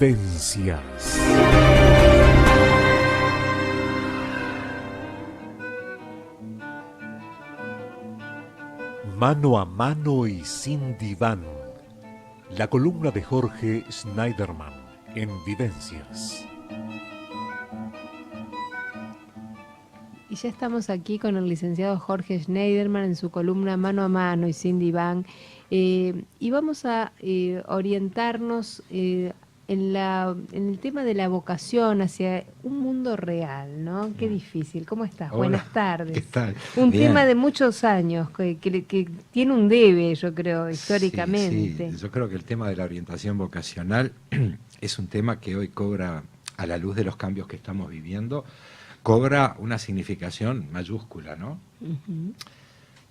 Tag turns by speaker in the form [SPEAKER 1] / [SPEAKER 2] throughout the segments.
[SPEAKER 1] Vivencias. Mano a mano y sin diván. La columna de Jorge Schneiderman en Vivencias.
[SPEAKER 2] Y ya estamos aquí con el licenciado Jorge Schneiderman en su columna Mano a Mano y Sin Diván. Y vamos a orientarnos en el tema de la vocación hacia un mundo real, ¿no? Qué difícil. ¿Cómo estás?
[SPEAKER 3] Hola,
[SPEAKER 2] buenas tardes.
[SPEAKER 3] ¿qué tal?
[SPEAKER 2] Un
[SPEAKER 3] Bien.
[SPEAKER 2] tema de muchos años que tiene un debe, yo creo, históricamente.
[SPEAKER 3] Sí, yo creo que el tema de la orientación vocacional es un tema que hoy cobra, a la luz de los cambios que estamos viviendo, cobra una significación mayúscula, ¿no?
[SPEAKER 2] Ujú.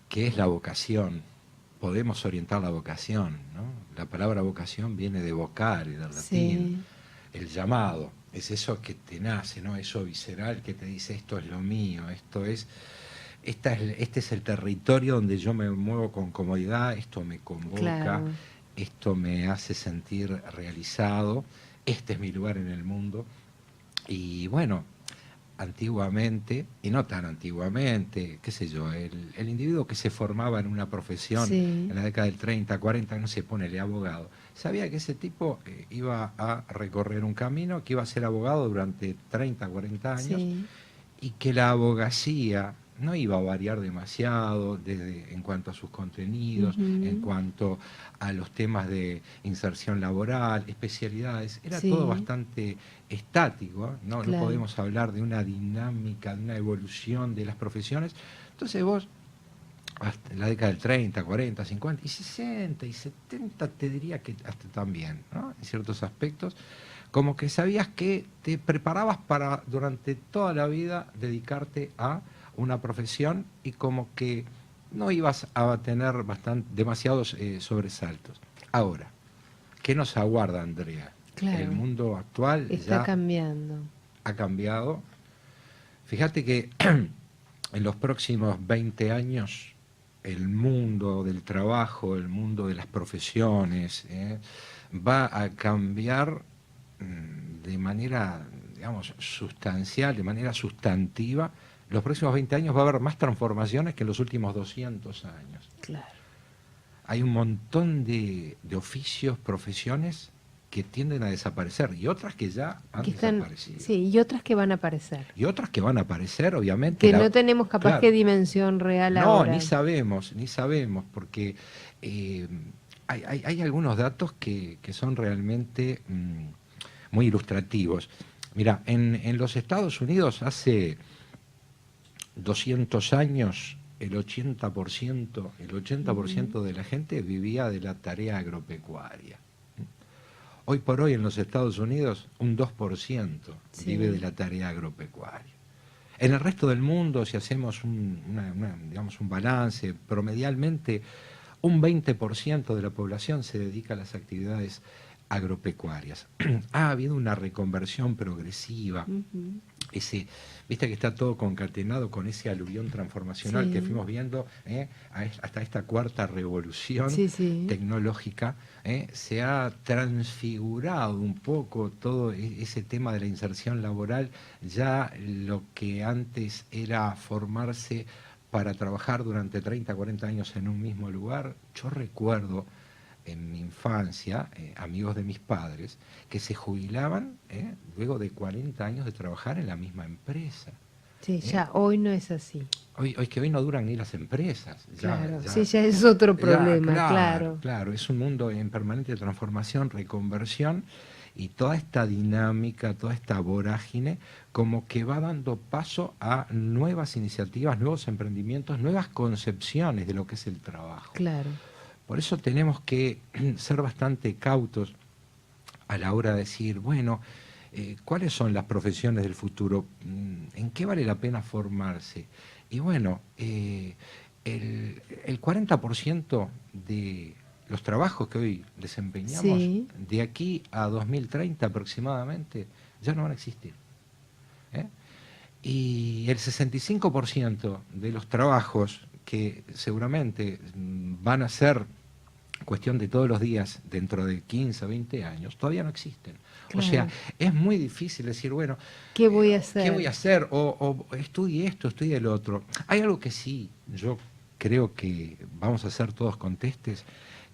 [SPEAKER 3] ¿Qué es la vocación? Podemos orientar la vocación, ¿no? La palabra vocación viene de vocare, del latín, el llamado, es eso que te nace, ¿no? Eso visceral que te dice esto es lo mío, este es el territorio donde yo me muevo con comodidad, esto me convoca,
[SPEAKER 2] Claro.
[SPEAKER 3] esto me hace sentir realizado, este es mi lugar en el mundo. Y bueno, antiguamente, y no tan antiguamente, qué sé yo, el individuo que se formaba en una profesión
[SPEAKER 2] Sí.
[SPEAKER 3] en la década del 30, 40, no sé, ponele abogado, sabía que ese tipo iba a recorrer un camino, que iba a ser abogado durante 30, 40 años,
[SPEAKER 2] Sí.
[SPEAKER 3] y que la abogacía no iba a variar demasiado en cuanto a sus contenidos,
[SPEAKER 2] Ujú.
[SPEAKER 3] en cuanto a los temas de inserción laboral, especialidades, era
[SPEAKER 2] Sí.
[SPEAKER 3] todo bastante estático, ¿no?
[SPEAKER 2] Claro.
[SPEAKER 3] No podemos hablar de una dinámica, de una evolución de las profesiones. Entonces vos, hasta en la década del 30, 40, 50 y 60 y 70, te diría que hasta también, ¿no? En ciertos aspectos, como que sabías que te preparabas para durante toda la vida dedicarte a una profesión y como que no ibas a tener demasiados sobresaltos. Ahora, ¿qué nos aguarda, Andrea?
[SPEAKER 2] Claro.
[SPEAKER 3] El mundo actual
[SPEAKER 2] Está
[SPEAKER 3] ya
[SPEAKER 2] cambiando.
[SPEAKER 3] ha cambiado. Fíjate que en los próximos 20 años el mundo del trabajo, el mundo de las profesiones, va a cambiar de manera, digamos, sustancial, de manera sustantiva. Los próximos 20 años va a haber más transformaciones que en los últimos 200 años.
[SPEAKER 2] Claro.
[SPEAKER 3] Hay un montón de oficios, profesiones que tienden a desaparecer y otras que ya han desaparecido.
[SPEAKER 2] Sí, y otras que van a aparecer.
[SPEAKER 3] Y otras que van a aparecer, obviamente.
[SPEAKER 2] Que no tenemos capaz
[SPEAKER 3] Claro.
[SPEAKER 2] qué dimensión real
[SPEAKER 3] No,
[SPEAKER 2] ahora.
[SPEAKER 3] ni sabemos, porque hay algunos datos que son realmente muy ilustrativos. Mira, en los Estados Unidos hace 200 años el 80% de la gente vivía de la tarea agropecuaria. Hoy por hoy en los Estados Unidos un 2% vive de la tarea agropecuaria. En el resto del mundo, si hacemos digamos un balance, promedialmente un 20% de la población se dedica a las actividades agropecuarias. Ha habido una reconversión progresiva. Viste que está todo concatenado con ese aluvión transformacional que fuimos viendo hasta esta cuarta revolución tecnológica. Se ha transfigurado un poco todo ese tema de la inserción laboral. Ya lo que antes era formarse para trabajar durante 30, 40 años en un mismo lugar, yo recuerdo en mi infancia, amigos de mis padres, que se jubilaban luego de 40 años de trabajar en la misma empresa.
[SPEAKER 2] Sí, ya hoy no es así.
[SPEAKER 3] Hoy no duran ni las empresas.
[SPEAKER 2] Claro, ya es otro problema, claro.
[SPEAKER 3] Claro, es un mundo en permanente transformación, reconversión, y toda esta dinámica, toda esta vorágine, como que va dando paso a nuevas iniciativas, nuevos emprendimientos, nuevas concepciones de lo que es el trabajo.
[SPEAKER 2] Claro.
[SPEAKER 3] Por eso tenemos que ser bastante cautos a la hora de decir, bueno, ¿cuáles son las profesiones del futuro? ¿En qué vale la pena formarse? Y bueno, el 40% de los trabajos que hoy desempeñamos, de aquí a 2030 aproximadamente, ya no van a existir. Y el 65% de los trabajos que seguramente van a ser cuestión de todos los días, dentro de 15 o 20 años, todavía no existen.
[SPEAKER 2] Claro.
[SPEAKER 3] O sea, es muy difícil decir, bueno,
[SPEAKER 2] ¿qué voy a hacer?
[SPEAKER 3] ¿qué voy a hacer? O estudie esto, estudie el otro. Hay algo que sí, yo creo que vamos a hacer todos contestes,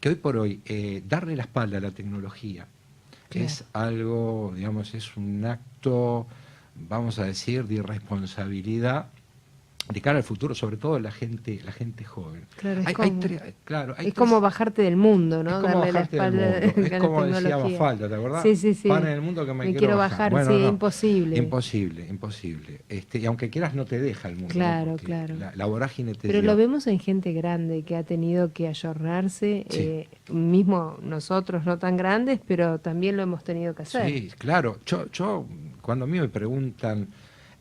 [SPEAKER 3] que hoy por hoy darle la espalda a la tecnología es algo, digamos, es un acto, vamos a decir, de irresponsabilidad de cara al futuro, sobre todo la gente joven.
[SPEAKER 2] Claro,
[SPEAKER 3] hay
[SPEAKER 2] como bajarte del mundo, ¿no?
[SPEAKER 3] Es como
[SPEAKER 2] darle la
[SPEAKER 3] bajarte del
[SPEAKER 2] espalda
[SPEAKER 3] mundo.
[SPEAKER 2] a
[SPEAKER 3] Es
[SPEAKER 2] la
[SPEAKER 3] como decía
[SPEAKER 2] tecnología.
[SPEAKER 3] Mafalda, ¿te acordás?
[SPEAKER 2] Sí.
[SPEAKER 3] Pan en el mundo que me
[SPEAKER 2] quiero bajar,
[SPEAKER 3] Bueno,
[SPEAKER 2] sí,
[SPEAKER 3] no.
[SPEAKER 2] Imposible.
[SPEAKER 3] Imposible. Y aunque quieras no te deja el mundo.
[SPEAKER 2] Claro,
[SPEAKER 3] ¿no? Porque
[SPEAKER 2] claro.
[SPEAKER 3] La vorágine te
[SPEAKER 2] Pero
[SPEAKER 3] lleva.
[SPEAKER 2] lo vemos en gente grande que ha tenido que ayornarse,
[SPEAKER 3] Sí.
[SPEAKER 2] mismo nosotros no tan grandes, pero también lo hemos tenido que hacer.
[SPEAKER 3] Sí, claro. Yo cuando a mí me preguntan,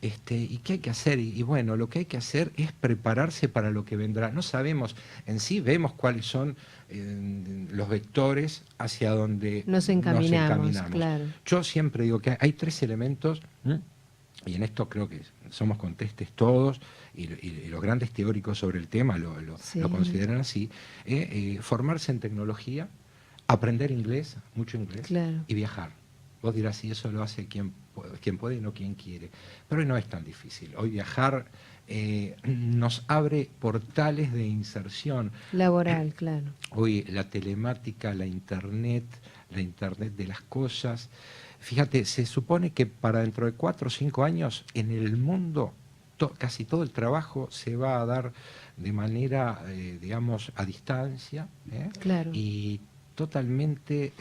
[SPEAKER 3] ¿y qué hay que hacer? Y bueno, lo que hay que hacer es prepararse para lo que vendrá. No sabemos, en sí vemos cuáles son los vectores hacia donde
[SPEAKER 2] Nos encaminamos. Claro.
[SPEAKER 3] Yo siempre digo que hay tres elementos, y en esto creo que somos contestes todos, y los grandes teóricos sobre el tema lo consideran así, formarse en tecnología, aprender inglés, mucho inglés,
[SPEAKER 2] claro.
[SPEAKER 3] y viajar. Vos dirás, si eso lo hace quien puede y no quien quiere. Pero hoy no es tan difícil. Hoy viajar nos abre portales de inserción.
[SPEAKER 2] Laboral, claro.
[SPEAKER 3] Hoy la telemática, la internet de las cosas. Fíjate, se supone que para dentro de 4 o 5 años en el mundo casi todo el trabajo se va a dar de manera, digamos, a distancia,
[SPEAKER 2] claro.
[SPEAKER 3] y totalmente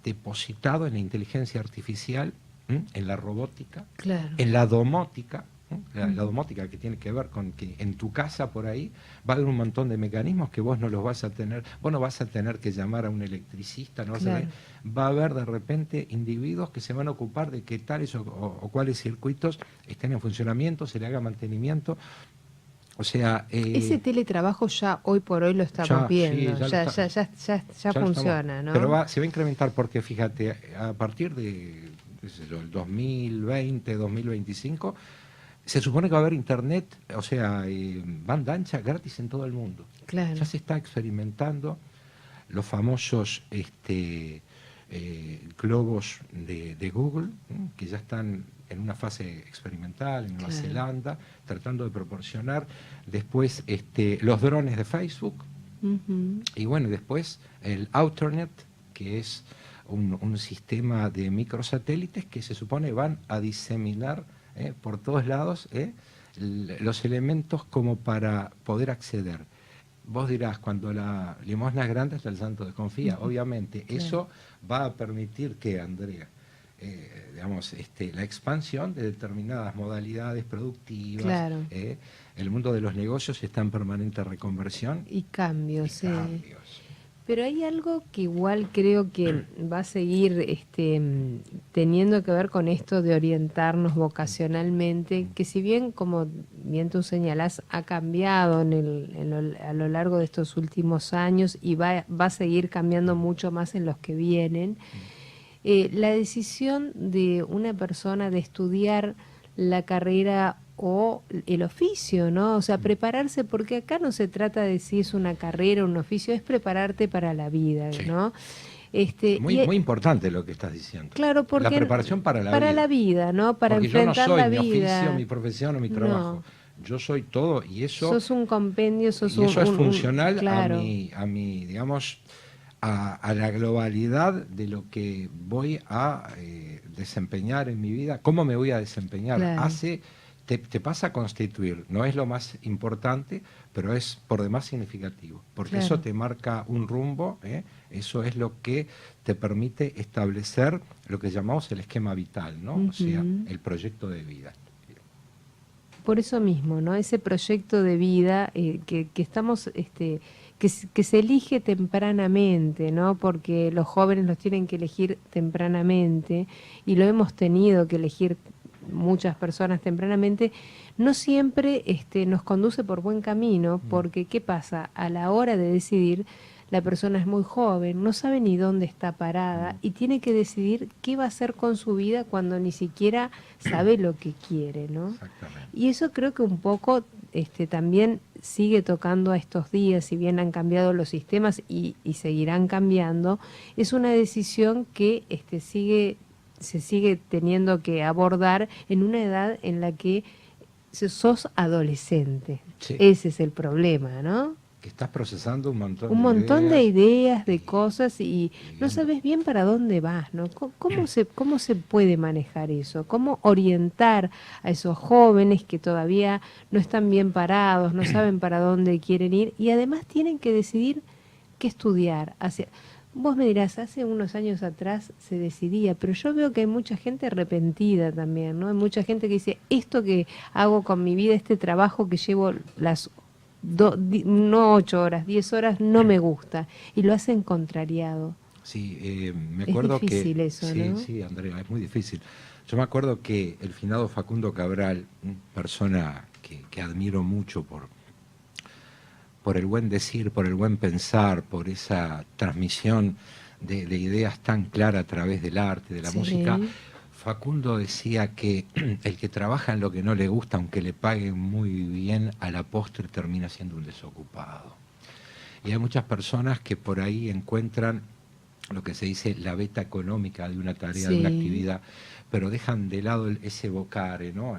[SPEAKER 3] depositado en la inteligencia artificial, en la robótica,
[SPEAKER 2] claro.
[SPEAKER 3] en la domótica. La domótica que tiene que ver con que en tu casa por ahí va a haber un montón de mecanismos que vos no los vas a tener, vos no vas a tener que llamar a un electricista, no vas a tener, va a haber de repente individuos que se van a ocupar de que tales o cuáles circuitos estén en funcionamiento, se le haga mantenimiento. O sea,
[SPEAKER 2] ese teletrabajo ya hoy por hoy lo estamos viendo,
[SPEAKER 3] sí,
[SPEAKER 2] ya funciona, ¿no?
[SPEAKER 3] Pero se va a incrementar porque fíjate, a partir de el 2020, 2025, se supone que va a haber internet, o sea, banda ancha gratis en todo el mundo.
[SPEAKER 2] Claro.
[SPEAKER 3] Ya se está experimentando los famosos globos de Google, que ya están en una fase experimental en Nueva Zelanda, tratando de proporcionar. Después los drones de Facebook. Y bueno, después el Outernet, que es un sistema de microsatélites que se supone van a diseminar por todos lados los elementos como para poder acceder. Vos dirás, cuando la limosna es grande hasta el santo desconfía. Obviamente, eso va a permitir que, Andrea, digamos, la expansión de determinadas modalidades productivas.
[SPEAKER 2] Claro.
[SPEAKER 3] El mundo de los negocios está en permanente reconversión.
[SPEAKER 2] Y cambios. Pero hay algo que igual creo que va a seguir teniendo que ver con esto de orientarnos vocacionalmente, que si bien, como bien tú señalás, ha cambiado a lo largo de estos últimos años y va a seguir cambiando mucho más en los que vienen, la decisión de una persona de estudiar la carrera o el oficio, ¿no? O sea, prepararse, porque acá no se trata de si es una carrera o un oficio, es prepararte para la vida, ¿no?
[SPEAKER 3] Muy importante lo que estás diciendo.
[SPEAKER 2] Claro, porque
[SPEAKER 3] la preparación para la vida,
[SPEAKER 2] ¿no? Para
[SPEAKER 3] porque
[SPEAKER 2] enfrentar
[SPEAKER 3] yo no soy
[SPEAKER 2] la
[SPEAKER 3] mi
[SPEAKER 2] vida.
[SPEAKER 3] oficio, mi profesión o mi trabajo. Yo soy todo y eso.
[SPEAKER 2] Sos un compendio,
[SPEAKER 3] eso es funcional a mi, digamos, a la globalidad de lo que voy a desempeñar en mi vida, cómo me voy a desempeñar. Te pasa a constituir, no es lo más importante, pero es por demás significativo, porque eso te marca un rumbo, eso es lo que te permite establecer lo que llamamos el esquema vital, ¿no? O sea, el proyecto de vida.
[SPEAKER 2] Por eso mismo, ¿no? Ese proyecto de vida que estamos, que se elige tempranamente, ¿no? Porque los jóvenes los tienen que elegir tempranamente y lo hemos tenido que elegir muchas personas tempranamente, no siempre nos conduce por buen camino, porque ¿qué pasa? A la hora de decidir, la persona es muy joven, no sabe ni dónde está parada y tiene que decidir qué va a hacer con su vida cuando ni siquiera sabe lo que quiere, ¿no?
[SPEAKER 3] Exactamente.
[SPEAKER 2] Y eso creo que un poco también sigue tocando a estos días, si bien han cambiado los sistemas y seguirán cambiando, es una decisión que se sigue teniendo que abordar en una edad en la que sos adolescente.
[SPEAKER 3] Sí.
[SPEAKER 2] Ese es el problema, ¿no?
[SPEAKER 3] Que estás procesando
[SPEAKER 2] Un montón de ideas, de
[SPEAKER 3] y-
[SPEAKER 2] cosas y no
[SPEAKER 3] viendo.
[SPEAKER 2] sabes bien para dónde vas, ¿no? ¿Cómo se puede manejar eso? ¿Cómo orientar a esos jóvenes que todavía no están bien parados, no saben para dónde quieren ir y además tienen que decidir qué estudiar? Vos me dirás, hace unos años atrás se decidía, pero yo veo que hay mucha gente arrepentida también, ¿no? Hay mucha gente que dice, esto que hago con mi vida, este trabajo que llevo no 8 horas, 10 horas, no me gusta. Y lo hacen contrariado.
[SPEAKER 3] Sí, me
[SPEAKER 2] Es
[SPEAKER 3] acuerdo
[SPEAKER 2] difícil
[SPEAKER 3] que...
[SPEAKER 2] eso,
[SPEAKER 3] sí,
[SPEAKER 2] ¿no?
[SPEAKER 3] sí, Andrea, es muy difícil. Yo me acuerdo que el finado Facundo Cabral, persona que admiro mucho por el buen decir, por el buen pensar, por esa transmisión de ideas tan clara a través del arte, de la
[SPEAKER 2] Sí.
[SPEAKER 3] música, Facundo decía que el que trabaja en lo que no le gusta, aunque le paguen muy bien, a la postre termina siendo un desocupado. Y hay muchas personas que por ahí encuentran lo que se dice la beta económica de una tarea, de una
[SPEAKER 2] Sí.
[SPEAKER 3] actividad, pero dejan de lado ese vocare, ¿no?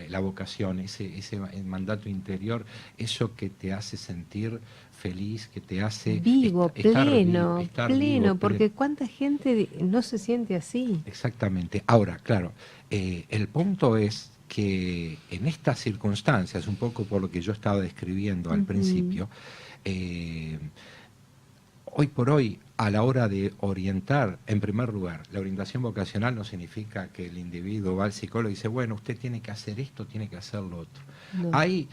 [SPEAKER 3] La vocación, el mandato interior, eso que te hace sentir feliz, que te hace
[SPEAKER 2] Vivo, pleno,
[SPEAKER 3] estar
[SPEAKER 2] pleno,
[SPEAKER 3] vivo,
[SPEAKER 2] porque cuánta gente no se siente así.
[SPEAKER 3] Exactamente. Ahora, claro, el punto es que en estas circunstancias, un poco por lo que yo estaba describiendo al
[SPEAKER 2] Ujú.
[SPEAKER 3] principio, hoy por hoy, a la hora de orientar, en primer lugar, la orientación vocacional no significa que el individuo va al psicólogo y dice, bueno, usted tiene que hacer esto, tiene que hacer lo otro.
[SPEAKER 2] No.
[SPEAKER 3] Hay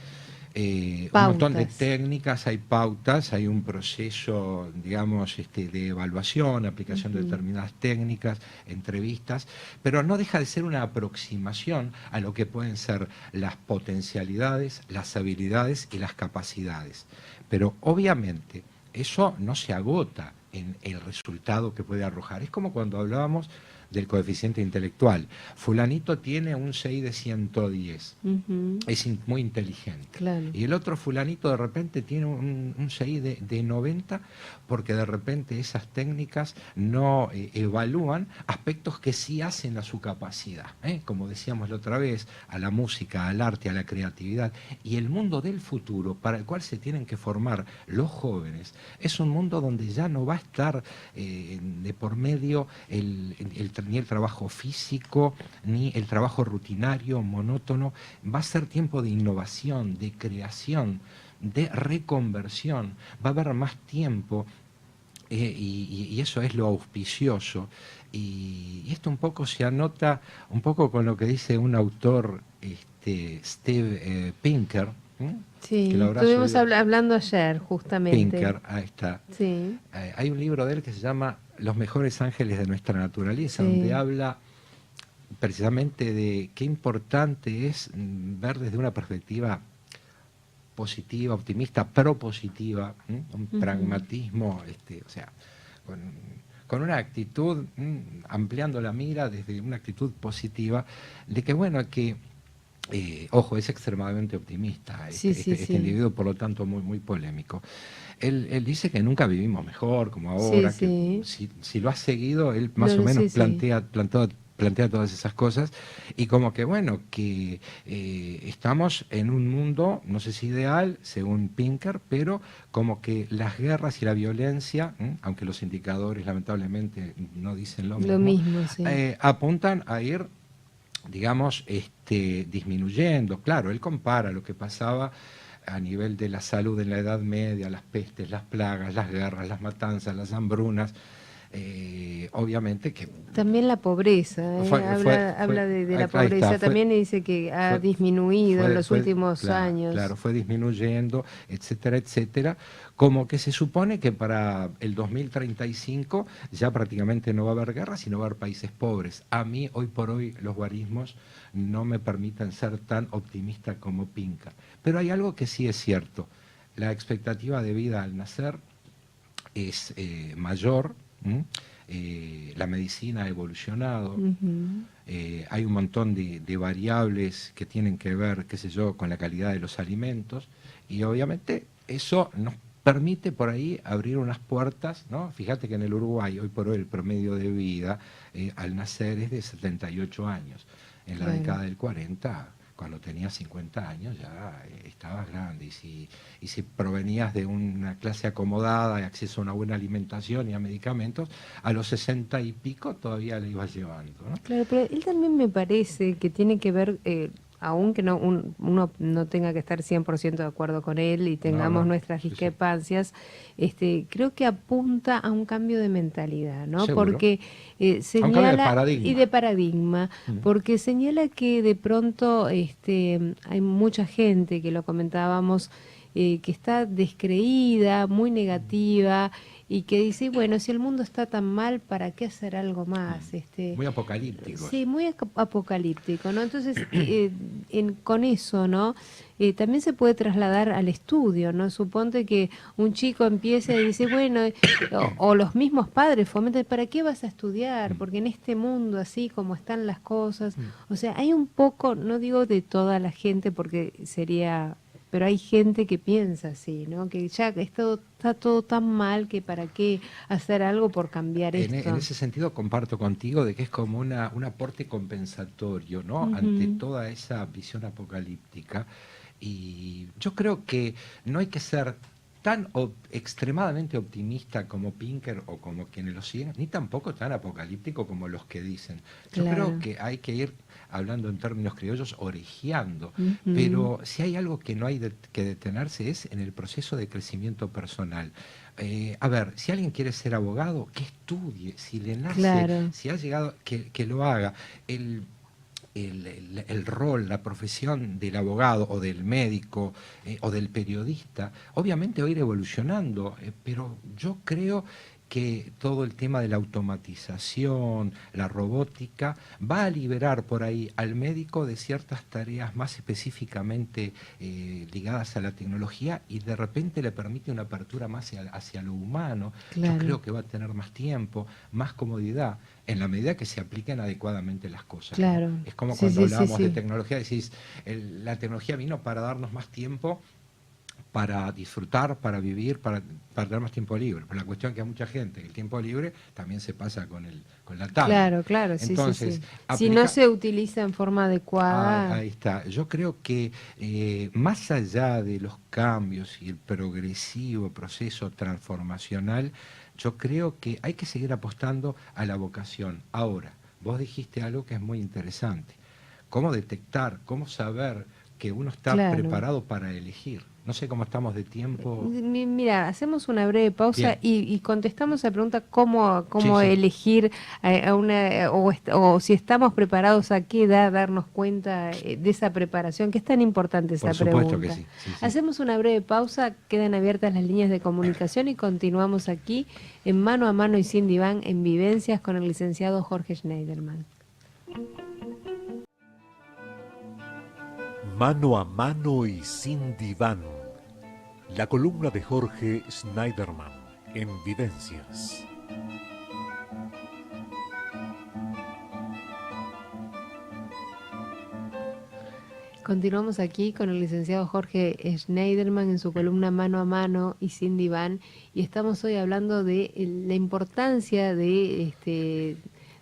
[SPEAKER 3] un montón de
[SPEAKER 2] Pautas.
[SPEAKER 3] técnicas, hay pautas, hay un proceso, digamos, de evaluación, aplicación de determinadas técnicas, entrevistas, pero no deja de ser una aproximación a lo que pueden ser las potencialidades, las habilidades y las capacidades. Pero obviamente eso no se agota en el resultado que puede arrojar. Es como cuando hablábamos del coeficiente intelectual. Fulanito tiene un CI de 110, es muy inteligente.
[SPEAKER 2] Claro.
[SPEAKER 3] Y el otro fulanito de repente tiene un CI de 90 porque de repente esas técnicas no evalúan aspectos que sí hacen a su capacidad, como decíamos la otra vez, a la música, al arte, a la creatividad. Y el mundo del futuro para el cual se tienen que formar los jóvenes es un mundo donde ya no va a estar de por medio ni el trabajo físico, ni el trabajo rutinario, monótono. Va a ser tiempo de innovación, de creación, de reconversión. Va a haber más tiempo y eso es lo auspicioso. Y esto un poco se anota, un poco con lo que dice un autor, Steve Pinker.
[SPEAKER 2] Sí,
[SPEAKER 3] que lo habrás
[SPEAKER 2] estuvimos
[SPEAKER 3] oído.
[SPEAKER 2] hablando ayer, justamente.
[SPEAKER 3] Pinker, ahí está.
[SPEAKER 2] Sí.
[SPEAKER 3] Hay un libro de él que se llama Los mejores ángeles de nuestra naturaleza,
[SPEAKER 2] Sí.
[SPEAKER 3] donde habla precisamente de qué importante es ver desde una perspectiva positiva, optimista, propositiva, un pragmatismo, o sea, con una actitud, ampliando la mira desde una actitud positiva, de que bueno, que ojo, es extremadamente optimista este individuo, por lo tanto muy, muy polémico. Él dice que nunca vivimos mejor, como ahora, que si lo has seguido, él más o menos plantea todas esas cosas, y como que bueno, que estamos en un mundo, no sé si ideal, según Pinker, pero como que las guerras y la violencia, aunque los indicadores lamentablemente no dicen lo mismo, apuntan a ir, digamos, disminuyendo. Claro, él compara lo que pasaba a nivel de la salud en la Edad Media, las pestes, las plagas, las guerras, las matanzas, las hambrunas, obviamente que...
[SPEAKER 2] También la pobreza, habla de la pobreza, también dice que ha disminuido en los últimos años.
[SPEAKER 3] Claro, fue disminuyendo, etcétera, etcétera, como que se supone que para el 2035 ya prácticamente no va a haber guerra, sino va a haber países pobres. A mí, hoy por hoy, los guarismos no me permiten ser tan optimista como Pinker. Pero hay algo que sí es cierto, la expectativa de vida al nacer es mayor, la medicina ha evolucionado, hay un montón de variables que tienen que ver, qué sé yo, con la calidad de los alimentos, y obviamente eso nos permite por ahí abrir unas puertas, ¿no? Fíjate que en el Uruguay, hoy por hoy, el promedio de vida al nacer es de 78 años. En la década del 40, cuando tenías 50 años, ya estabas grande. Y si provenías de una clase acomodada y acceso a una buena alimentación y a medicamentos, a los 60 y pico todavía le ibas llevando, ¿no?
[SPEAKER 2] Claro, pero él también me parece que tiene que ver, aunque no, uno no tenga que estar 100% de acuerdo con él y tengamos nuestras discrepancias, creo que apunta a un cambio de mentalidad, ¿no?
[SPEAKER 3] Seguro.
[SPEAKER 2] Porque señala,
[SPEAKER 3] un cambio de paradigma.
[SPEAKER 2] y de paradigma, porque señala que de pronto hay mucha gente, que lo comentábamos, que está descreída, muy negativa, y que dice, bueno, si el mundo está tan mal, ¿para qué hacer algo más?
[SPEAKER 3] Muy apocalíptico.
[SPEAKER 2] Sí, muy apocalíptico, ¿no? Entonces, con eso, ¿no? También se puede trasladar al estudio, ¿no? Suponte que un chico empiece y dice, bueno, o los mismos padres fomentan, ¿para qué vas a estudiar? Porque en este mundo, así como están las cosas, o sea, hay un poco, no digo de toda la gente, porque sería... Pero hay gente que piensa así, ¿no? Que ya está todo tan mal que para qué hacer algo por cambiar esto.
[SPEAKER 3] En ese sentido comparto contigo de que es como un aporte compensatorio, ¿no? Ante toda esa visión apocalíptica. Y yo creo que no hay que ser tan extremadamente optimista como Pinker o como quienes lo siguen, ni tampoco tan apocalíptico como los que dicen. Yo creo que hay que ir, hablando en términos criollos, orejeando, pero si hay algo que no hay que detenerse es en el proceso de crecimiento personal. A ver, si alguien quiere ser abogado, que estudie, si le nace, si ha llegado, que lo haga. El rol, la profesión del abogado o del médico o del periodista, obviamente va a ir evolucionando, pero yo creo que todo el tema de la automatización, la robótica, va a liberar por ahí al médico de ciertas tareas más específicamente ligadas a la tecnología y de repente le permite una apertura más hacia lo humano. Yo creo que va a tener más tiempo, más comodidad, en la medida que se apliquen adecuadamente las cosas. ¿No? Es como cuando hablábamos de tecnología, decís, la tecnología vino para darnos más tiempo, para disfrutar, para vivir, para tener más tiempo libre. Pero la cuestión es que a mucha gente el tiempo libre también se pasa con la tablet.
[SPEAKER 2] Claro,
[SPEAKER 3] entonces,
[SPEAKER 2] si no se utiliza en forma adecuada...
[SPEAKER 3] Ahí está. Yo creo que más allá de los cambios y el progresivo proceso transformacional, yo creo que hay que seguir apostando a la vocación. Ahora, vos dijiste algo que es muy interesante. ¿Cómo detectar, cómo saber que uno está preparado para elegir? No sé cómo estamos de tiempo.
[SPEAKER 2] Mira, hacemos una breve pausa y contestamos la pregunta cómo elegir a una, o si estamos preparados, a qué edad darnos cuenta de esa preparación, que es tan importante esa pregunta.
[SPEAKER 3] Por supuesto que sí.
[SPEAKER 2] Hacemos una breve pausa, quedan abiertas las líneas de comunicación y continuamos aquí en Mano a Mano y Sin Diván en Vivencias con el licenciado Jorge Schneiderman.
[SPEAKER 1] Mano a Mano y Sin Diván, la columna de Jorge Schneiderman en Vivencias.
[SPEAKER 2] Continuamos aquí con el licenciado Jorge Schneiderman en su columna Mano a Mano y Sin Diván, y estamos hoy hablando de la importancia de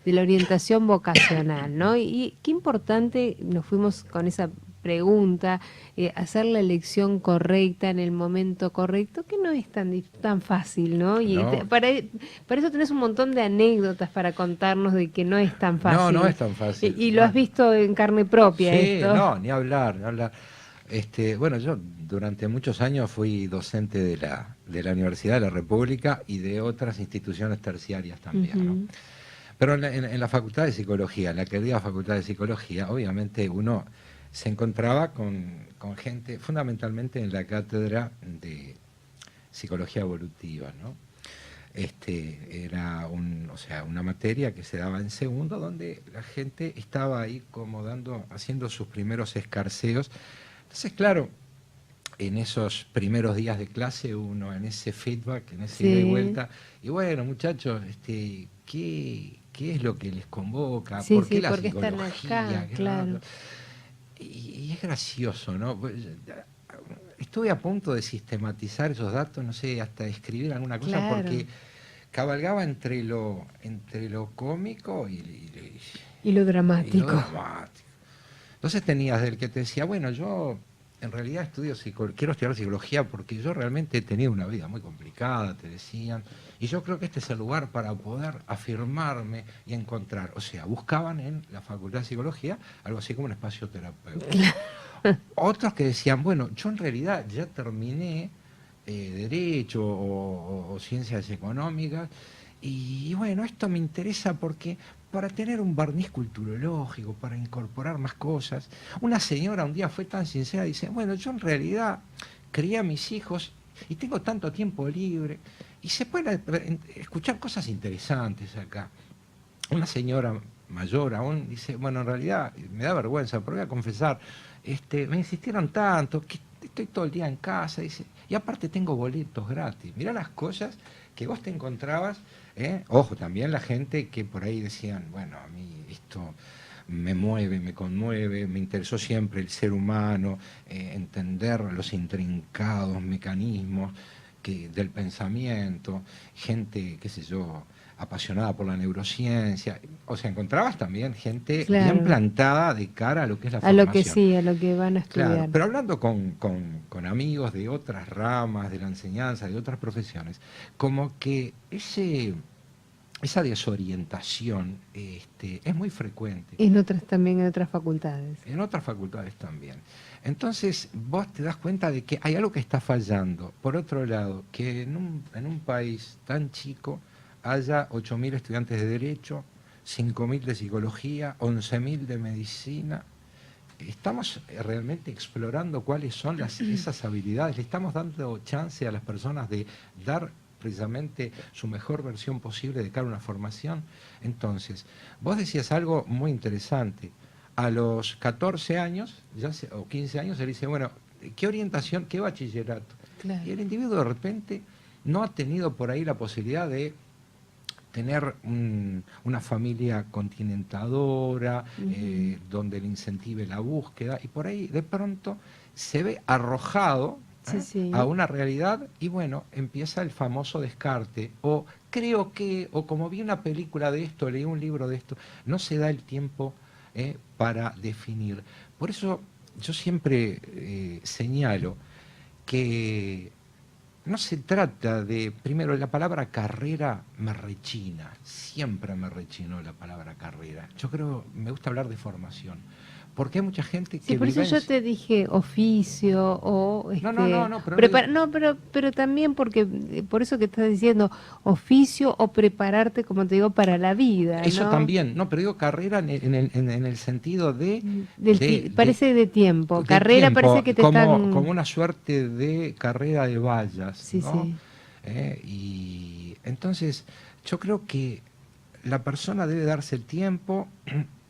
[SPEAKER 2] la orientación vocacional, ¿no? Y qué importante, nos fuimos con esa pregunta, hacer la elección correcta en el momento correcto, que no es tan fácil, ¿no? Y para eso tenés un montón de anécdotas para contarnos de que no es tan fácil.
[SPEAKER 3] No es tan fácil.
[SPEAKER 2] Y lo has visto en carne propia.
[SPEAKER 3] Sí, ni hablar. Bueno, yo durante muchos años fui docente de la Universidad de la República y de otras instituciones terciarias también, ¿no? Pero en la Facultad de Psicología, en la querida Facultad de Psicología, obviamente uno se encontraba con gente, fundamentalmente en la cátedra de Psicología Evolutiva, ¿no? Era una materia que se daba en segundo, donde la gente estaba ahí como haciendo sus primeros escarceos. Entonces, claro, en esos primeros días de clase, uno en ese feedback, en ese
[SPEAKER 2] Sí.
[SPEAKER 3] ida y vuelta, y bueno, muchachos, ¿qué es lo que les convoca?
[SPEAKER 2] Sí,
[SPEAKER 3] ¿Por qué
[SPEAKER 2] sí,
[SPEAKER 3] la
[SPEAKER 2] porque están
[SPEAKER 3] psicología?
[SPEAKER 2] acá, claro.
[SPEAKER 3] Y es gracioso, ¿no? Pues, estuve a punto de sistematizar esos datos, no sé, hasta escribir alguna cosa,
[SPEAKER 2] Claro.
[SPEAKER 3] porque cabalgaba entre lo cómico
[SPEAKER 2] Y lo
[SPEAKER 3] y lo
[SPEAKER 2] dramático.
[SPEAKER 3] dramático. Entonces tenías del que te decía, bueno, yo en realidad quiero estudiar psicología porque yo realmente he tenido una vida muy complicada, te decían, y yo creo que este es el lugar para poder afirmarme y encontrar. O sea, buscaban en la Facultad de Psicología algo así como un espacio terapéutico. Otros que decían, bueno, yo en realidad ya terminé Derecho o Ciencias Económicas, y bueno, esto me interesa porque para tener un barniz culturológico, para incorporar más cosas, una señora un día fue tan sincera, dice, bueno, yo en realidad crié a mis hijos y tengo tanto tiempo libre, y se pueden escuchar cosas interesantes acá. Una señora mayor aún dice, bueno, en realidad me da vergüenza, pero voy a confesar, me insistieron tanto, que estoy todo el día en casa, dice, y aparte tengo boletos gratis. Mirá las cosas que vos te encontrabas, ¿eh? Ojo, también la gente que por ahí decían, bueno, a mí esto me mueve, me conmueve, me interesó siempre el ser humano, entender los intrincados mecanismos del pensamiento, gente, qué sé yo, apasionada por la neurociencia. O sea, encontrabas también gente bien
[SPEAKER 2] Claro.
[SPEAKER 3] plantada de cara a lo que es la
[SPEAKER 2] A lo que
[SPEAKER 3] formación.
[SPEAKER 2] sí, a lo que van a
[SPEAKER 3] Claro,
[SPEAKER 2] estudiar.
[SPEAKER 3] pero hablando con amigos de otras ramas de la enseñanza, de otras profesiones, como que esa desorientación es muy frecuente.
[SPEAKER 2] También en otras facultades.
[SPEAKER 3] En otras facultades también. Entonces vos te das cuenta de que hay algo que está fallando. Por otro lado, que en un país tan chico haya 8.000 estudiantes de Derecho, 5.000 de Psicología, 11.000 de Medicina. Estamos realmente explorando cuáles son esas habilidades. Le estamos dando chance a las personas de dar precisamente su mejor versión posible de cara a una formación. Entonces, vos decías algo muy interesante. A los 14 años o 15 años, él dice, bueno, ¿qué orientación, qué bachillerato?
[SPEAKER 2] Claro.
[SPEAKER 3] Y el individuo de repente no ha tenido por ahí la posibilidad de tener una familia continentadora, donde le incentive la búsqueda, y por ahí de pronto se ve arrojado
[SPEAKER 2] Sí, sí.
[SPEAKER 3] a una realidad, y bueno, empieza el famoso descarte, o creo que, o como vi una película de esto, leí un libro de esto, no se da el tiempo para definir. Por eso yo siempre señalo que no se trata de, primero, la palabra carrera me rechina, siempre me rechinó la palabra carrera. Yo creo, me gusta hablar de formación, porque hay mucha gente
[SPEAKER 2] Sí,
[SPEAKER 3] que
[SPEAKER 2] por eso yo te dije oficio o
[SPEAKER 3] No, pero
[SPEAKER 2] no, pero también porque por eso que estás diciendo oficio o prepararte, como te digo, para la vida,
[SPEAKER 3] eso
[SPEAKER 2] ¿no?
[SPEAKER 3] también, no, pero digo carrera en el sentido
[SPEAKER 2] Parece de tiempo.
[SPEAKER 3] de
[SPEAKER 2] Carrera parece
[SPEAKER 3] tiempo,
[SPEAKER 2] que te
[SPEAKER 3] como
[SPEAKER 2] están.
[SPEAKER 3] una suerte de carrera de vallas,
[SPEAKER 2] Sí,
[SPEAKER 3] ¿no?
[SPEAKER 2] sí.
[SPEAKER 3] Y entonces yo creo que la persona debe darse el tiempo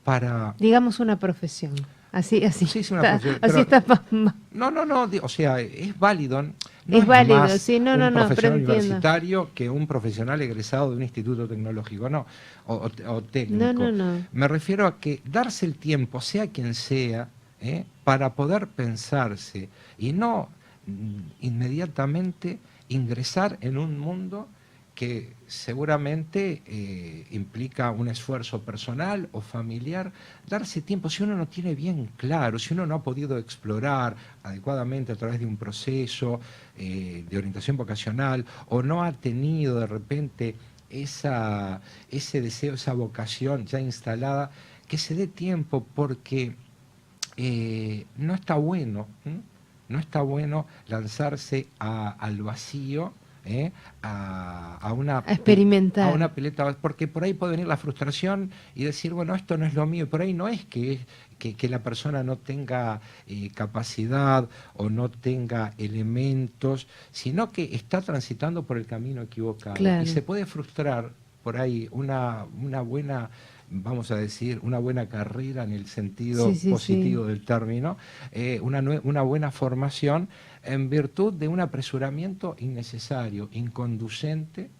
[SPEAKER 3] para...
[SPEAKER 2] Digamos una profesión. Así
[SPEAKER 3] Sí, es una profesión,
[SPEAKER 2] así
[SPEAKER 3] pero
[SPEAKER 2] está
[SPEAKER 3] no, o sea, es válido, no
[SPEAKER 2] es
[SPEAKER 3] es
[SPEAKER 2] válido,
[SPEAKER 3] más
[SPEAKER 2] sí, no,
[SPEAKER 3] un
[SPEAKER 2] no, no, pero
[SPEAKER 3] profesional
[SPEAKER 2] entiendo.
[SPEAKER 3] universitario que un profesional egresado de un instituto tecnológico, no, o
[SPEAKER 2] No,
[SPEAKER 3] técnico.
[SPEAKER 2] no, no.
[SPEAKER 3] Me refiero a que darse el tiempo, sea quien sea, para poder pensarse y no inmediatamente ingresar en un mundo que seguramente implica un esfuerzo personal o familiar. Darse tiempo, si uno no tiene bien claro, si uno no ha podido explorar adecuadamente a través de un proceso de orientación vocacional, o no ha tenido de repente ese deseo, esa vocación ya instalada, que se dé tiempo, porque no está bueno, no está bueno lanzarse al vacío, a una
[SPEAKER 2] A experimentar.
[SPEAKER 3] pileta, porque por ahí puede venir la frustración y decir, bueno, esto no es lo mío, y por ahí no es que la persona no tenga capacidad o no tenga elementos, sino que está transitando por el camino equivocado.
[SPEAKER 2] Claro.
[SPEAKER 3] Y se puede frustrar por ahí una buena vamos a decir, una buena carrera en el sentido
[SPEAKER 2] Sí, sí,
[SPEAKER 3] positivo
[SPEAKER 2] sí.
[SPEAKER 3] del término, una buena formación en virtud de un apresuramiento innecesario, inconducente,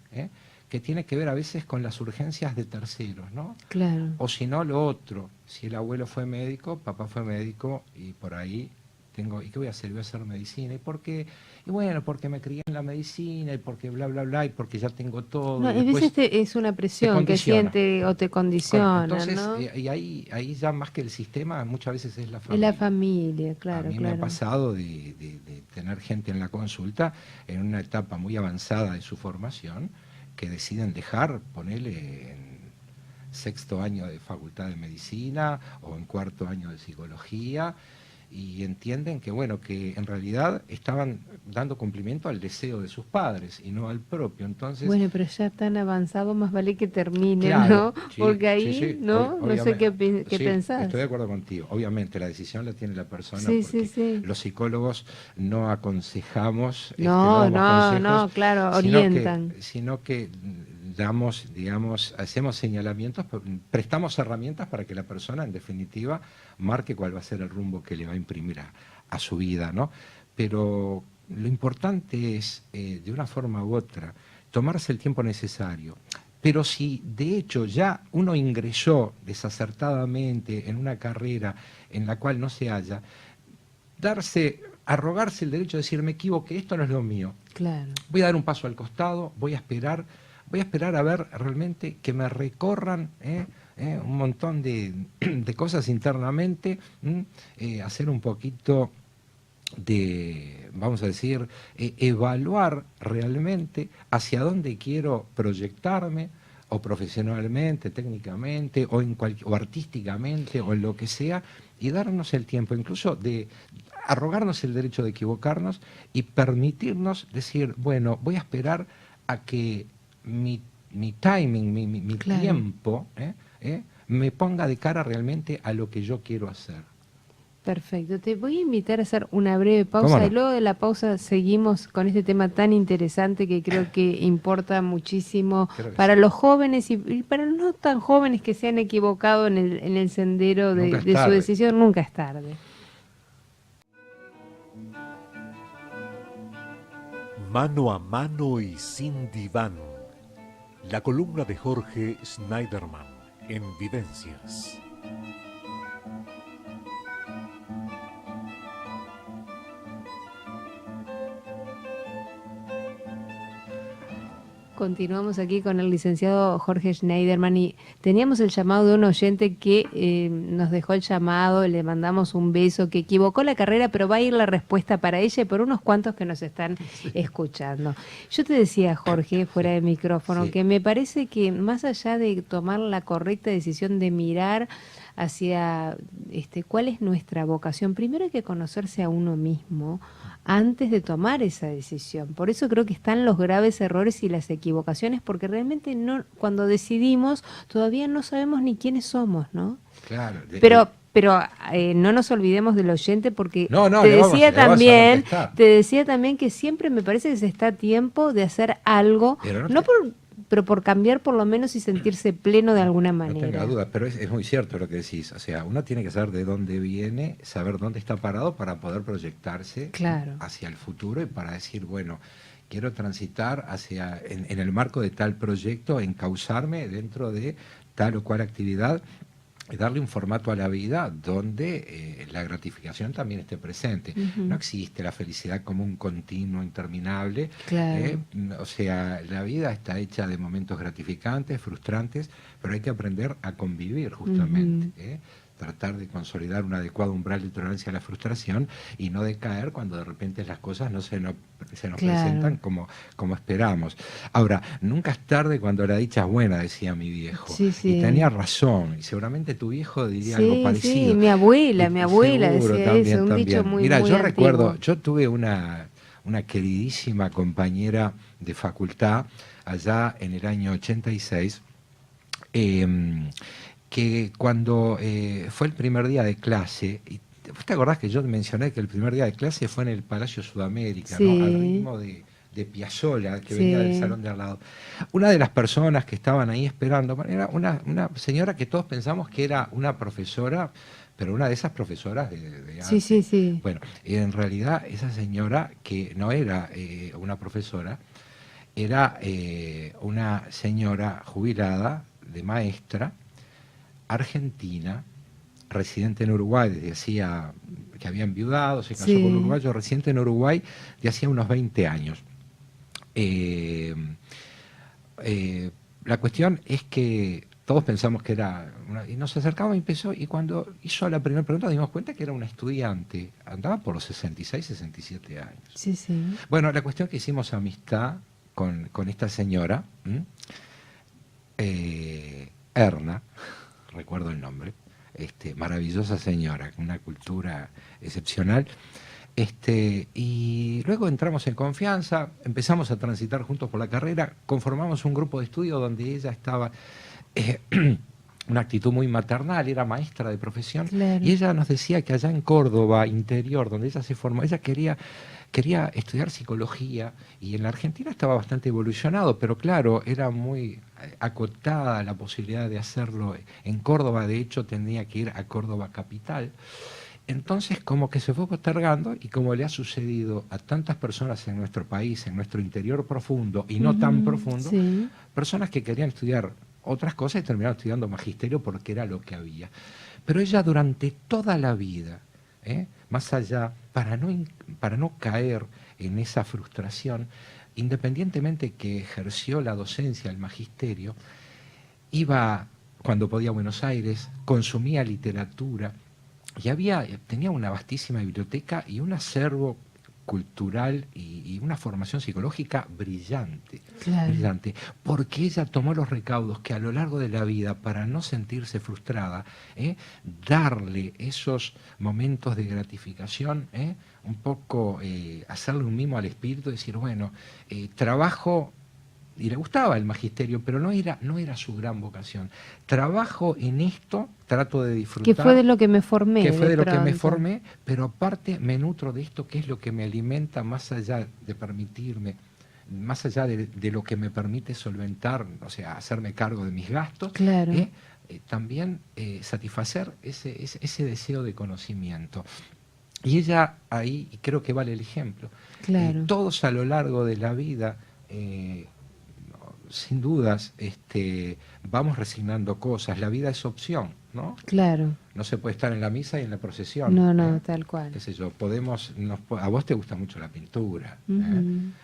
[SPEAKER 3] que tiene que ver a veces con las urgencias de terceros, ¿no?
[SPEAKER 2] Claro.
[SPEAKER 3] O si no, lo otro. Si el abuelo fue médico, papá fue médico y por ahí tengo, ¿y qué voy a hacer? Voy a hacer medicina. ¿Y por qué? Y bueno, porque me crié en la medicina y porque bla, bla, bla, y porque ya tengo todo.
[SPEAKER 2] No,
[SPEAKER 3] Y
[SPEAKER 2] a veces
[SPEAKER 3] después
[SPEAKER 2] es una
[SPEAKER 3] te
[SPEAKER 2] presión que
[SPEAKER 3] condiciona.
[SPEAKER 2] siente o te
[SPEAKER 3] Bueno,
[SPEAKER 2] condiciona,
[SPEAKER 3] entonces,
[SPEAKER 2] ¿no?
[SPEAKER 3] y ahí ya más que el sistema, muchas veces es la
[SPEAKER 2] Es la
[SPEAKER 3] familia.
[SPEAKER 2] familia,
[SPEAKER 3] A
[SPEAKER 2] claro,
[SPEAKER 3] mí me ha
[SPEAKER 2] claro.
[SPEAKER 3] pasado de tener gente en la consulta en una etapa muy avanzada de su formación que deciden dejar, ponerle en sexto año de facultad de medicina o en cuarto año de psicología y entienden que bueno, que en realidad estaban dando cumplimiento al deseo de sus padres y no al propio. Entonces,
[SPEAKER 2] Bueno, pero ya tan avanzado, más vale que terminen,
[SPEAKER 3] claro,
[SPEAKER 2] ¿no?
[SPEAKER 3] sí,
[SPEAKER 2] Porque
[SPEAKER 3] sí,
[SPEAKER 2] ahí,
[SPEAKER 3] sí,
[SPEAKER 2] ¿no? No sé
[SPEAKER 3] obviamente,
[SPEAKER 2] qué
[SPEAKER 3] sí, estoy
[SPEAKER 2] pensás.
[SPEAKER 3] de acuerdo contigo. Obviamente la decisión la tiene la persona
[SPEAKER 2] Sí, sí,
[SPEAKER 3] porque
[SPEAKER 2] sí.
[SPEAKER 3] los psicólogos no aconsejamos, no
[SPEAKER 2] No,
[SPEAKER 3] damos
[SPEAKER 2] no,
[SPEAKER 3] consejos,
[SPEAKER 2] no, claro,
[SPEAKER 3] sino que,
[SPEAKER 2] orientan.
[SPEAKER 3] sino que damos, digamos, hacemos señalamientos, prestamos herramientas para que la persona, en definitiva, marque cuál va a ser el rumbo que le va a imprimir a su vida, ¿no? Pero lo importante es, de una forma u otra, tomarse el tiempo necesario. Pero si de hecho ya uno ingresó desacertadamente en una carrera en la cual no se halla, arrogarse el derecho de decir me equivoqué, esto no es lo mío.
[SPEAKER 2] Claro.
[SPEAKER 3] Voy a dar un paso al costado, voy a esperar a ver realmente que me recorran un montón de cosas internamente, hacer un poquito de, vamos a decir, evaluar realmente hacia dónde quiero proyectarme, o profesionalmente, técnicamente, o artísticamente, o en lo que sea, y darnos el tiempo, incluso de arrogarnos el derecho de equivocarnos y permitirnos decir, bueno, voy a esperar a que mi timing, mi
[SPEAKER 2] Claro.
[SPEAKER 3] tiempo, me ponga de cara realmente a lo que yo quiero hacer.
[SPEAKER 2] Perfecto. Te voy a invitar a hacer una breve
[SPEAKER 3] ¿Cómo
[SPEAKER 2] pausa y
[SPEAKER 3] no?
[SPEAKER 2] luego de la pausa seguimos con este tema tan interesante que creo que importa muchísimo
[SPEAKER 3] Creo que sí.
[SPEAKER 2] para los jóvenes y para los no tan jóvenes que se han equivocado en el sendero
[SPEAKER 3] Nunca es
[SPEAKER 2] de su
[SPEAKER 3] tarde.
[SPEAKER 2] decisión. Nunca es tarde.
[SPEAKER 1] Mano a mano y sin diván. La columna de Jorge Schneiderman en Vivencias.
[SPEAKER 2] Continuamos aquí con el licenciado Jorge Schneiderman y teníamos el llamado de un oyente que nos dejó el llamado, le mandamos un beso, que equivocó la carrera, pero va a ir la respuesta para ella y por unos cuantos que nos están escuchando. Yo te decía, Jorge, fuera de micrófono,
[SPEAKER 3] Sí.
[SPEAKER 2] que me parece que más allá de tomar la correcta decisión de mirar hacia cuál es nuestra vocación, primero hay que conocerse a uno mismo antes de tomar esa decisión. Por eso creo que están los graves errores y las equivocaciones, porque realmente no, cuando decidimos todavía no sabemos ni quiénes somos, ¿no?
[SPEAKER 3] Claro.
[SPEAKER 2] Pero no nos olvidemos del oyente porque
[SPEAKER 3] No,
[SPEAKER 2] te
[SPEAKER 3] le vamos
[SPEAKER 2] decía
[SPEAKER 3] a
[SPEAKER 2] también,
[SPEAKER 3] contestar.
[SPEAKER 2] te decía también que siempre me parece que se está a tiempo de hacer algo,
[SPEAKER 3] Pero
[SPEAKER 2] pero por cambiar por lo menos y sentirse pleno de alguna
[SPEAKER 3] no tenga
[SPEAKER 2] manera.
[SPEAKER 3] dudas, pero es muy cierto lo que decís. O sea, uno tiene que saber de dónde viene, saber dónde está parado para poder proyectarse
[SPEAKER 2] Claro.
[SPEAKER 3] hacia el futuro y para decir, bueno, quiero transitar en el marco de tal proyecto, encauzarme dentro de tal o cual actividad, y darle un formato a la vida donde la gratificación también esté presente.
[SPEAKER 2] Ujú.
[SPEAKER 3] No existe la felicidad como un continuo interminable.
[SPEAKER 2] Claro.
[SPEAKER 3] O sea, la vida está hecha de momentos gratificantes, frustrantes, pero hay que aprender a convivir justamente.
[SPEAKER 2] Ujú.
[SPEAKER 3] Tratar de consolidar un adecuado umbral de tolerancia a la frustración y no decaer cuando de repente las cosas no se nos
[SPEAKER 2] Claro.
[SPEAKER 3] presentan como esperamos. Ahora, nunca es tarde cuando la dicha es buena, decía mi viejo.
[SPEAKER 2] Sí, sí.
[SPEAKER 3] Y tenía razón, y seguramente tu viejo diría algo
[SPEAKER 2] Sí,
[SPEAKER 3] parecido.
[SPEAKER 2] sí, mi abuela
[SPEAKER 3] Seguro,
[SPEAKER 2] decía
[SPEAKER 3] también,
[SPEAKER 2] eso, un dicho
[SPEAKER 3] también.
[SPEAKER 2] muy,
[SPEAKER 3] Mira,
[SPEAKER 2] muy
[SPEAKER 3] yo
[SPEAKER 2] antiguo.
[SPEAKER 3] recuerdo, yo tuve una queridísima compañera de facultad allá en el año 86, que cuando fue el primer día de clase, y ¿vos te acordás que yo mencioné que el primer día de clase fue en el Palacio Sudamérica,
[SPEAKER 2] Sí.
[SPEAKER 3] ¿no? Al ritmo de Piazzolla, que venía del salón de al lado. Una de las personas que estaban ahí esperando era una señora que todos pensamos que era una profesora, pero una de esas profesoras de arte.
[SPEAKER 2] Sí.
[SPEAKER 3] Bueno, en realidad esa señora, que no era una profesora, era una señora jubilada de maestra, argentina, residente en Uruguay desde hacía, que había enviudado, se casó con un uruguayo, residente en Uruguay de hacía unos 20 años. La cuestión es que todos pensamos que era y nos acercamos y empezó, y cuando hizo la primera pregunta nos dimos cuenta que era una estudiante, andaba por los 66, 67 años.
[SPEAKER 2] Sí.
[SPEAKER 3] Bueno, la cuestión es que hicimos amistad con esta señora, Erna, recuerdo el nombre, maravillosa señora, con una cultura excepcional. Y luego entramos en confianza, empezamos a transitar juntos por la carrera, conformamos un grupo de estudio donde ella estaba una actitud muy maternal, era maestra de profesión,
[SPEAKER 2] claro.
[SPEAKER 3] Y ella nos decía que allá en Córdoba, interior, donde ella se formó, ella quería estudiar psicología, y en la Argentina estaba bastante evolucionado, pero claro, era muy acotada la posibilidad de hacerlo en Córdoba. De hecho tenía que ir a Córdoba capital. Entonces, como que se fue postergando, y como le ha sucedido a tantas personas en nuestro país, en nuestro interior profundo y no tan profundo, personas que querían estudiar otras cosas y terminaron estudiando magisterio porque era lo que había. Pero ella durante toda la vida, más allá, para no caer en esa frustración, independientemente que ejerció la docencia, el magisterio, iba cuando podía a Buenos Aires, consumía literatura, y tenía una vastísima biblioteca y un acervo cultural y una formación psicológica brillante, brillante, porque ella tomó los recaudos que a lo largo de la vida, para no sentirse frustrada, darle esos momentos de gratificación, un poco hacerle un mimo al espíritu, decir, bueno, trabajo. Y le gustaba el magisterio, pero no era su gran vocación. Trabajo en esto, trato de disfrutar.
[SPEAKER 2] Que fue de lo que me formé.
[SPEAKER 3] Que fue de lo que me formé, pero aparte me nutro de esto, que es lo que me alimenta, más allá de permitirme, más allá de lo que me permite solventar, o sea, hacerme cargo de mis gastos.
[SPEAKER 2] Claro.
[SPEAKER 3] También satisfacer ese deseo de conocimiento. Y ella ahí, creo que vale el ejemplo.
[SPEAKER 2] Claro.
[SPEAKER 3] Todos a lo largo de la vida, sin dudas, vamos resignando cosas. La vida es opción, ¿no?
[SPEAKER 2] Claro.
[SPEAKER 3] No se puede estar en la misa y en la procesión.
[SPEAKER 2] No, tal cual.
[SPEAKER 3] Qué sé yo, a vos te gusta mucho la pintura,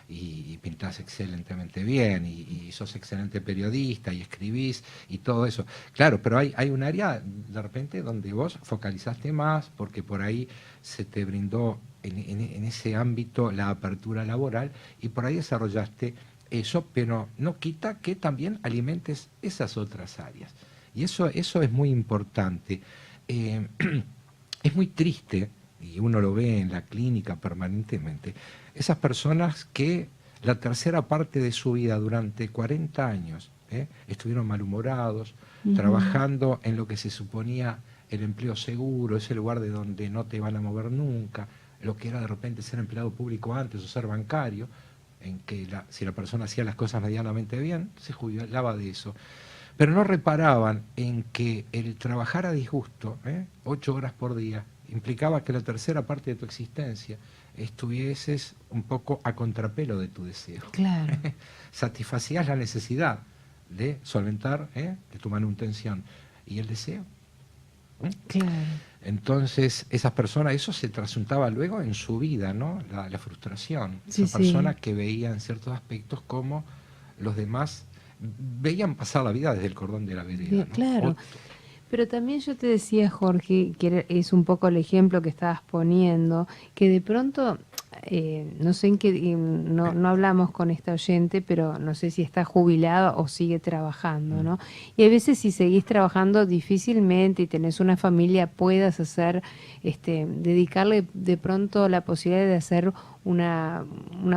[SPEAKER 3] y pintás excelentemente bien, y sos excelente periodista, y escribís, y todo eso. Claro, pero hay un área, de repente, donde vos focalizaste más, porque por ahí se te brindó en ese ámbito la apertura laboral, y por ahí desarrollaste eso, pero no quita que también alimentes esas otras áreas. Y eso es muy importante. Es muy triste, y uno lo ve en la clínica permanentemente, esas personas que la tercera parte de su vida, durante 40 años, estuvieron malhumorados, trabajando en lo que se suponía el empleo seguro, ese lugar de donde no te van a mover nunca, lo que era de repente ser empleado público antes o ser bancario, en que si la persona hacía las cosas medianamente bien, se jubilaba de eso. Pero no reparaban en que el trabajar a disgusto, 8 horas por día, implicaba que la tercera parte de tu existencia estuvieses un poco a contrapelo de tu deseo.
[SPEAKER 2] Claro.
[SPEAKER 3] Satisfacías la necesidad de solventar, de tu manutención. ¿Y el deseo?
[SPEAKER 2] Claro.
[SPEAKER 3] Entonces, esas personas, eso se trasuntaba luego en su vida, ¿no? La frustración. Esas personas que veían ciertos aspectos como los demás veían pasar la vida desde el cordón de la vereda, ¿no?
[SPEAKER 2] Claro. Pero también yo te decía, Jorge, que es un poco el ejemplo que estabas poniendo, que de pronto, no sé en qué, no hablamos con esta oyente, pero no sé si está jubilada o sigue trabajando, ¿no? Y a veces si seguís trabajando difícilmente y tenés una familia, puedas hacer, dedicarle de pronto la posibilidad de hacer una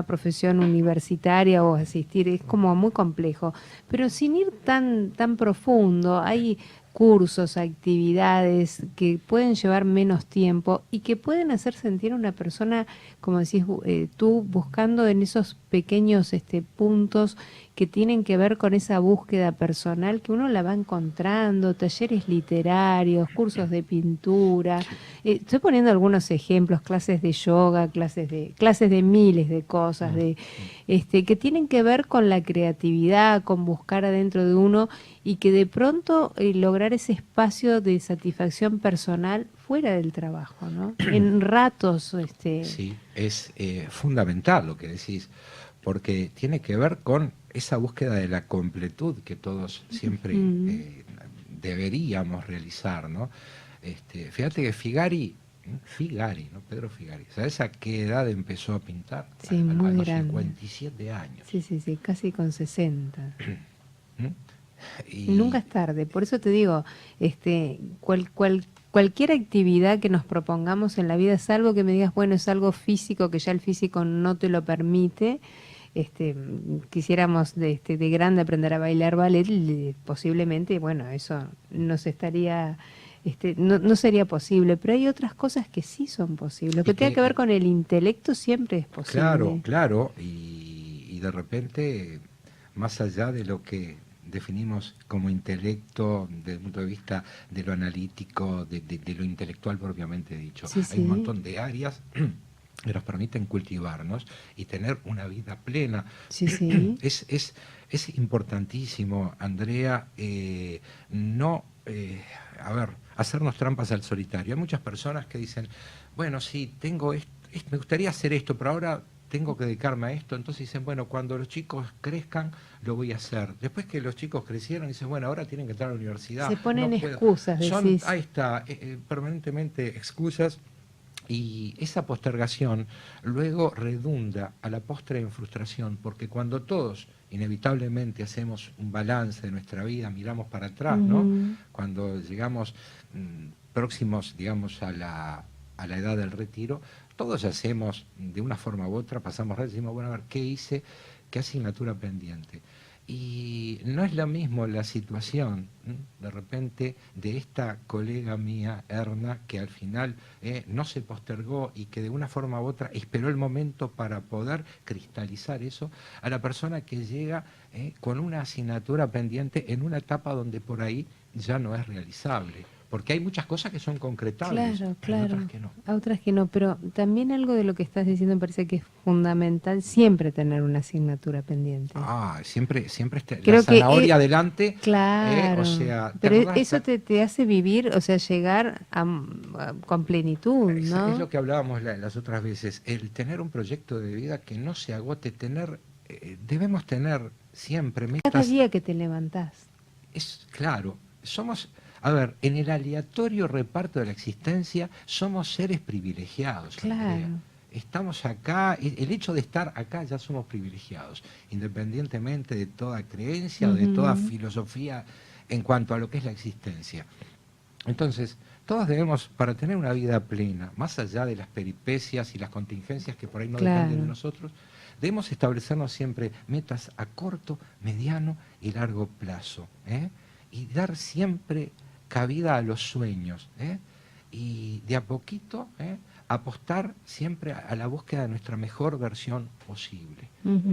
[SPEAKER 2] profesión universitaria o asistir, es como muy complejo. Pero sin ir tan profundo, hay cursos, actividades que pueden llevar menos tiempo y que pueden hacer sentir a una persona, como decís tú, buscando en esos pequeños puntos que tienen que ver con esa búsqueda personal que uno la va encontrando, talleres literarios, cursos de pintura. Estoy poniendo algunos ejemplos, clases de yoga, clases de miles de cosas, que tienen que ver con la creatividad, con buscar adentro de uno y que de pronto lograr ese espacio de satisfacción personal fuera del trabajo, ¿no? En ratos.
[SPEAKER 3] Sí, es fundamental lo que decís, porque tiene que ver con esa búsqueda de la completud que todos siempre deberíamos realizar, ¿no? Fíjate que Figari, ¿no? Pedro Figari, ¿sabes a qué edad empezó a pintar?
[SPEAKER 2] Sí,
[SPEAKER 3] a
[SPEAKER 2] muy
[SPEAKER 3] los
[SPEAKER 2] grande.
[SPEAKER 3] 57 años.
[SPEAKER 2] Sí, casi con 60.
[SPEAKER 3] Y
[SPEAKER 2] Nunca es tarde, por eso te digo, cualquier actividad que nos propongamos en la vida, salvo que me digas, bueno, es algo físico que ya el físico no te lo permite. Quisiéramos de grande aprender a bailar ballet, posiblemente, bueno, eso no se estaría, no sería posible, pero hay otras cosas que sí son posibles. Lo que tenga que ver con el intelecto siempre es posible.
[SPEAKER 3] Claro, y de repente, más allá de lo que definimos como intelecto desde el punto de vista de lo analítico, de lo intelectual propiamente dicho,
[SPEAKER 2] Sí,
[SPEAKER 3] hay un montón de áreas que nos permiten cultivarnos y tener una vida plena.
[SPEAKER 2] Sí.
[SPEAKER 3] Es importantísimo, Andrea, hacernos trampas al solitario. Hay muchas personas que dicen, bueno, sí, me gustaría hacer esto, pero ahora tengo que dedicarme a esto. Entonces dicen, bueno, cuando los chicos crezcan, lo voy a hacer. Después que los chicos crecieron, dicen, bueno, ahora tienen que entrar a la universidad.
[SPEAKER 2] Se ponen
[SPEAKER 3] no puedo.
[SPEAKER 2] excusas, decís.
[SPEAKER 3] Ahí está, permanentemente excusas. Y esa postergación luego redunda a la postre en frustración, porque cuando todos inevitablemente hacemos un balance de nuestra vida, miramos para atrás, ¿no? Cuando llegamos próximos, digamos, a la edad del retiro, todos hacemos de una forma u otra, pasamos y decimos, bueno, a ver, ¿qué hice? ¿Qué asignatura pendiente? Y no es la misma la situación, de repente, de esta colega mía, Erna, que al final no se postergó y que de una forma u otra esperó el momento para poder cristalizar eso, a la persona que llega con una asignatura pendiente en una etapa donde por ahí ya no es realizable. Porque hay muchas cosas que son concretables,
[SPEAKER 2] Claro.
[SPEAKER 3] otras que no.
[SPEAKER 2] A otras que no, pero también algo de lo que estás diciendo me parece que es fundamental siempre tener una asignatura pendiente.
[SPEAKER 3] Siempre
[SPEAKER 2] Creo
[SPEAKER 3] la zanahoria adelante.
[SPEAKER 2] Claro,
[SPEAKER 3] O sea,
[SPEAKER 2] pero eso te hace vivir, o sea, llegar con plenitud, ¿no?
[SPEAKER 3] Es lo que hablábamos las otras veces, el tener un proyecto de vida que no se agote, debemos tener siempre metas.
[SPEAKER 2] Cada día que te levantás.
[SPEAKER 3] Claro, a ver, en el aleatorio reparto de la existencia somos seres privilegiados.
[SPEAKER 2] Claro.
[SPEAKER 3] Andrea. Estamos acá, el hecho de estar acá ya somos privilegiados, independientemente de toda creencia o de toda filosofía en cuanto a lo que es la existencia. Entonces, todos debemos, para tener una vida plena, más allá de las peripecias y las contingencias que por ahí no dependen de nosotros, debemos establecernos siempre metas a corto, mediano y largo plazo, y dar siempre cabida a los sueños, y de a poquito apostar siempre a la búsqueda de nuestra mejor versión posible,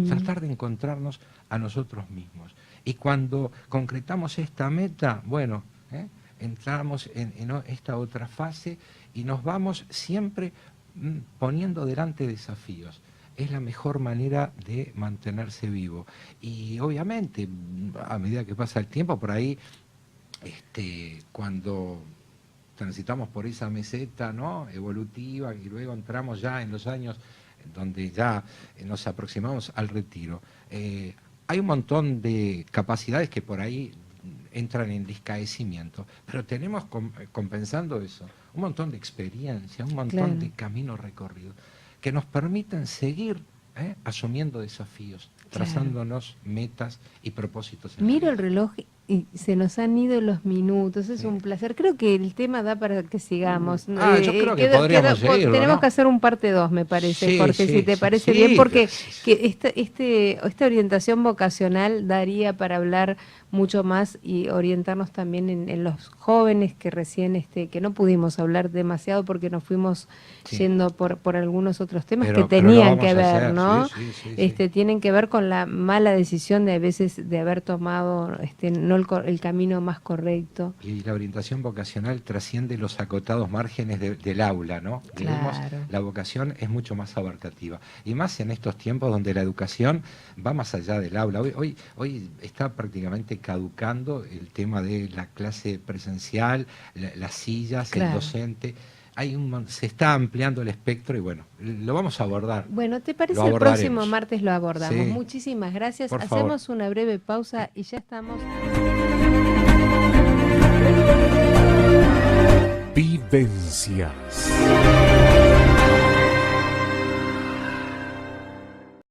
[SPEAKER 3] tratar de encontrarnos a nosotros mismos. Y cuando concretamos esta meta, bueno, entramos en esta otra fase y nos vamos siempre poniendo delante desafíos. Es la mejor manera de mantenerse vivo. Y obviamente, a medida que pasa el tiempo, por ahí, cuando transitamos por esa meseta, ¿no?, evolutiva, y luego entramos ya en los años donde ya nos aproximamos al retiro, hay un montón de capacidades que por ahí entran en descaecimiento, pero tenemos compensando eso un montón de experiencia, un montón de caminos recorridos que nos permiten seguir asumiendo desafíos, trazándonos metas y propósitos.
[SPEAKER 2] Miro el reloj Y se nos han ido los minutos, es un placer. Creo que el tema da para que sigamos.
[SPEAKER 3] Yo creo que podríamos seguirlo,
[SPEAKER 2] tenemos
[SPEAKER 3] ¿no?
[SPEAKER 2] que hacer un parte 2, me parece,
[SPEAKER 3] Sí,
[SPEAKER 2] Jorge,
[SPEAKER 3] sí,
[SPEAKER 2] si te
[SPEAKER 3] sí,
[SPEAKER 2] parece
[SPEAKER 3] sí,
[SPEAKER 2] bien, porque
[SPEAKER 3] sí.
[SPEAKER 2] que esta orientación vocacional daría para hablar mucho más y orientarnos también en los jóvenes que recién, que no pudimos hablar demasiado porque nos fuimos
[SPEAKER 3] Sí.
[SPEAKER 2] yendo por algunos otros temas
[SPEAKER 3] Pero
[SPEAKER 2] que
[SPEAKER 3] lo
[SPEAKER 2] tenían
[SPEAKER 3] vamos
[SPEAKER 2] que
[SPEAKER 3] a
[SPEAKER 2] ver,
[SPEAKER 3] hacer,
[SPEAKER 2] ¿no?
[SPEAKER 3] sí.
[SPEAKER 2] Tienen que ver con la mala decisión de a veces de haber tomado no el camino más correcto.
[SPEAKER 3] Y la orientación vocacional trasciende los acotados márgenes del aula, ¿no? Digamos,
[SPEAKER 2] Claro.
[SPEAKER 3] la vocación es mucho más abarcativa. Y más en estos tiempos donde la educación va más allá del aula. Hoy está prácticamente caducando el tema de la clase presencial, las sillas,
[SPEAKER 2] Claro.
[SPEAKER 3] el docente. Se está ampliando el espectro y bueno, lo vamos a abordar.
[SPEAKER 2] Bueno, ¿te parece
[SPEAKER 3] Lo
[SPEAKER 2] el próximo
[SPEAKER 3] abordaremos.
[SPEAKER 2] martes lo abordamos?
[SPEAKER 3] Sí.
[SPEAKER 2] Muchísimas gracias.
[SPEAKER 3] Por favor.
[SPEAKER 2] Hacemos una breve pausa y ya estamos.
[SPEAKER 1] Vivencias.